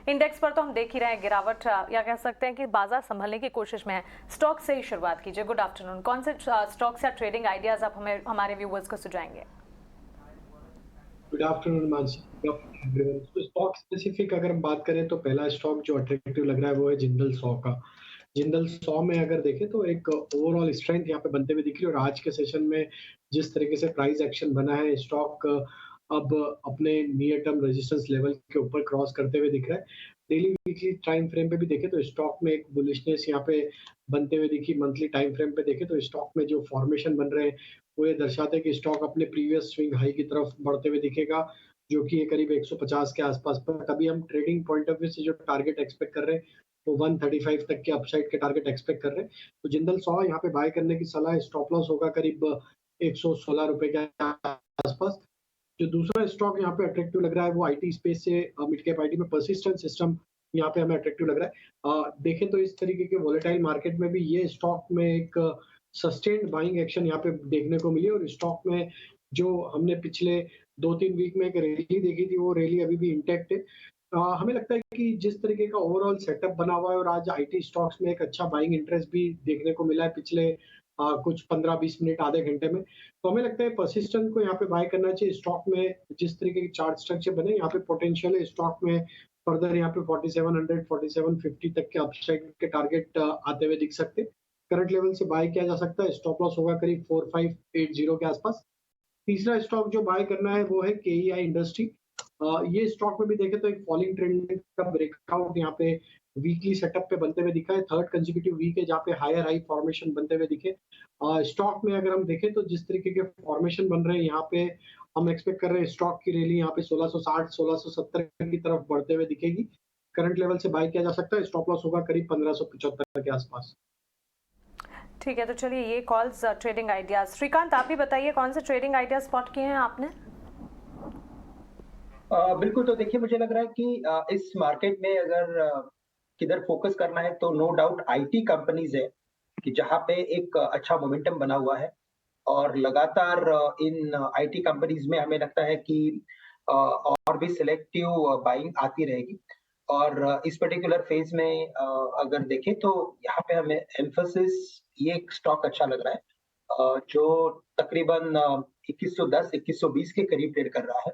Index पर तो हम देख ही रहे हैं गिरावट, या कह सकते हैं कि बाजार संभलने की कोशिश में है। स्टॉक से ही शुरुआत कीजिए। गुड आफ्टरनून, कौन से स्टॉक्स या ट्रेडिंग आइडियाज आप हमें हमारे व्यूअर्स को सुझाएंगे? Good afternoon Mansi. तो स्टॉक स्पेसिफिक अगर हम बात करें तो पहला स्टॉक जो अट्रैक्टिव लग रहा है वो है जिंदल 100 का। जिंदल 100 में अगर देखें तो एक ओवरऑल स्ट्रेंथ यहाँ पे बनते हुए दिख रही है, और आज के सेशन में जिस तरीके से प्राइस एक्शन बना है, स्टॉक अब अपने नियर टर्म रेजिस्टेंस लेवल के ऊपर क्रॉस करते हुए दिख रहा है। डेली वीकली टाइम फ्रेम पे भी देखें तो स्टॉक में एक बुलिशनेस यहाँ पे बनते हुए दिखी। मंथली टाइम फ्रेम पे देखें तो स्टॉक में जो फॉर्मेशन बन रहे हैं वो ये दर्शाते हैं कि स्टॉक अपने प्रीवियस स्विंग हाई की तरफ बढ़ते हुए दिखेगा, जो कि करीब 150 के आसपास। पर अभी हम ट्रेडिंग पॉइंट ऑफ व्यू से जो टारगेट एक्सपेक्ट कर रहे हैं वो 135 तक के अपसाइड के टारगेट एक्सपेक्ट कर रहे हैं। तो जिंदल 100 यहाँ पे बाय करने की सलाह। स्टॉप लॉस होगा करीब 116 रुपए के आसपास। जो दूसरा स्टॉक यहाँ पे अट्रैक्टिव लग रहा है वो आईटी स्पेस से मिड कैप आईटी में परसिस्टेंट सिस्टम यहाँ पे हमें अट्रैक्टिव लग रहा है। देखें तो इस तरीके के वॉलेटाइल मार्केट में भी ये स्टॉक में एक सस्टेन्ड बाइंग एक्शन यहाँ पे देखने को मिली, और स्टॉक में जो हमने पिछले 2-3 वीक में एक रैली देखी थी वो रैली अभी भी इंटैक्ट है। हमें लगता है कि जिस तरीके का ओवरऑल सेटअप बना हुआ है और आज आईटी स्टॉक्स में एक अच्छा बाइंग इंटरेस्ट भी देखने को मिला है पिछले कुछ 15-20 मिनट आधे घंटे में, तो हमें लगता है परसिस्टेंट को यहाँ पे बाय करना चाहिए। स्टॉक में जिस तरीके के चार्ट स्ट्रक्चर बने यहाँ पे पोटेंशियल है स्टॉक में फर्दर यहाँ पे 4700 4750 तक के अपसाइड के टारगेट आते हुए दिख सकते हैं। करंट लेवल से बाय किया जा सकता है। स्टॉप लॉस होगा करीब 4580 के आसपास। तीसरा स्टॉक जो बाय करना है वो है केईआई इंडस्ट्री। ये स्टॉक में भी देखें तो एक फॉलिंग ट्रेंड का ब्रेकआउट यहाँ पे वीकली सेटअप पे बनते हुए दिखा है। थर्ड कंसेक्यूटिव वीक है जहाँ पे हायर हाई फॉर्मेशन बनते हुए दिखे। स्टॉक में अगर हम देखें तो जिस तरीके के फॉर्मेशन बन रहे हैं यहाँ पे हम एक्सपेक्ट कर रहे हैं स्टॉक की रैली यहाँ पे 1660 1670 की तरफ बढ़ते हुए दिखेगी। करंट लेवल से बाय किया जा सकता है। स्टॉप लॉस होगा करीब 1575 के आसपास। ठीक है, तो चलिए ये कॉल्स ट्रेडिंग आइडियाज। श्रीकांत, आप भी बताइए कौन से ट्रेडिंग आइडियाज स्पॉट किए हैं आपने? बिल्कुल। तो देखिए, मुझे लग रहा है कि इस मार्केट में अगर किधर फोकस करना है तो नो डाउट आईटी कंपनीज है कि जहाँ पे एक अच्छा मोमेंटम बना हुआ है, और लगातार इन आईटी कंपनीज में हमें लगता है कि और भी सिलेक्टिव बाइंग आती रहेगी। और इस पर्टिकुलर फेज में अगर देखें तो यहाँ पे हमें एम्फोसिस, ये एक स्टॉक अच्छा लग रहा है, जो तकरीबन 2110 2120 के करीब ट्रेड कर रहा है।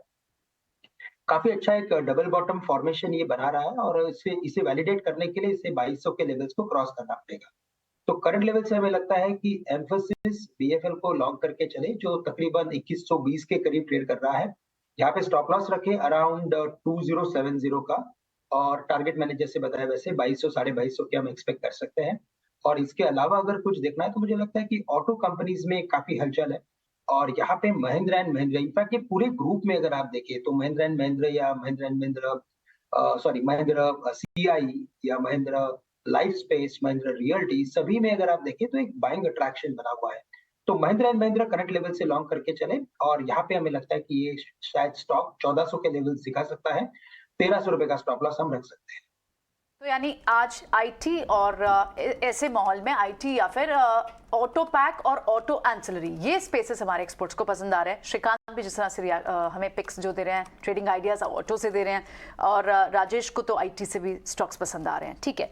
काफ़ी अच्छा एक डबल बॉटम फॉर्मेशन ये बना रहा है, और इसे वैलिडेट करने के लिए इसे 2200 के लेवल्स को क्रॉस करना पड़ेगा। तो करंट लेवल से हमें लगता है कि एम्फोसिस बीएफएल को लॉन्ग करके चले, जो तकरीबन 2120 के करीब ट्रेड कर रहा है। यहाँ पे स्टॉप लॉस रखें अराउंड 2070 का, और टारगेट मैंने जैसे बताया वैसे 2200 साढ़े 2200 के हम एक्सपेक्ट कर सकते हैं। और इसके अलावा अगर कुछ देखना है तो मुझे लगता है कि ऑटो कंपनीज में काफ़ी हलचल है, और यहाँ पे महिंद्रा एंड महिंद्रा, इनफैक्ट ये पूरे ग्रुप में अगर आप देखें तो महिंद्रा एंड महिंद्रा या महिंद्रा एंड महिंद्रा महिंद्रा सीआई या Mahindra life space, Mahindra realty, सभी में अगर आप देखें तो एक बाइंग अट्रैक्शन बना हुआ है। तो Mahindra and Mahindra current level से लॉन्ग करके चले, और यहाँ पे हमें लगता है कि ये शायद स्टॉक 1400 के लेवल दिखा सकता है। 1300 रुपए का स्टॉप लॉस हम रख सकते हैं। तो यानी आज आईटी और ऐसे माहौल में आईटी या फिर ऑटो पैक और ऑटो एंसिलरी, ये स्पेसेस हमारे एक्सपर्ट्स को पसंद आ रहे हैं। श्रीकांत भी जिस तरह से हमें पिक्स जो दे रहे हैं, ट्रेडिंग आइडियाज ऑटो से दे रहे हैं, और राजेश को तो आईटी से भी स्टॉक्स पसंद आ रहे हैं। ठीक है।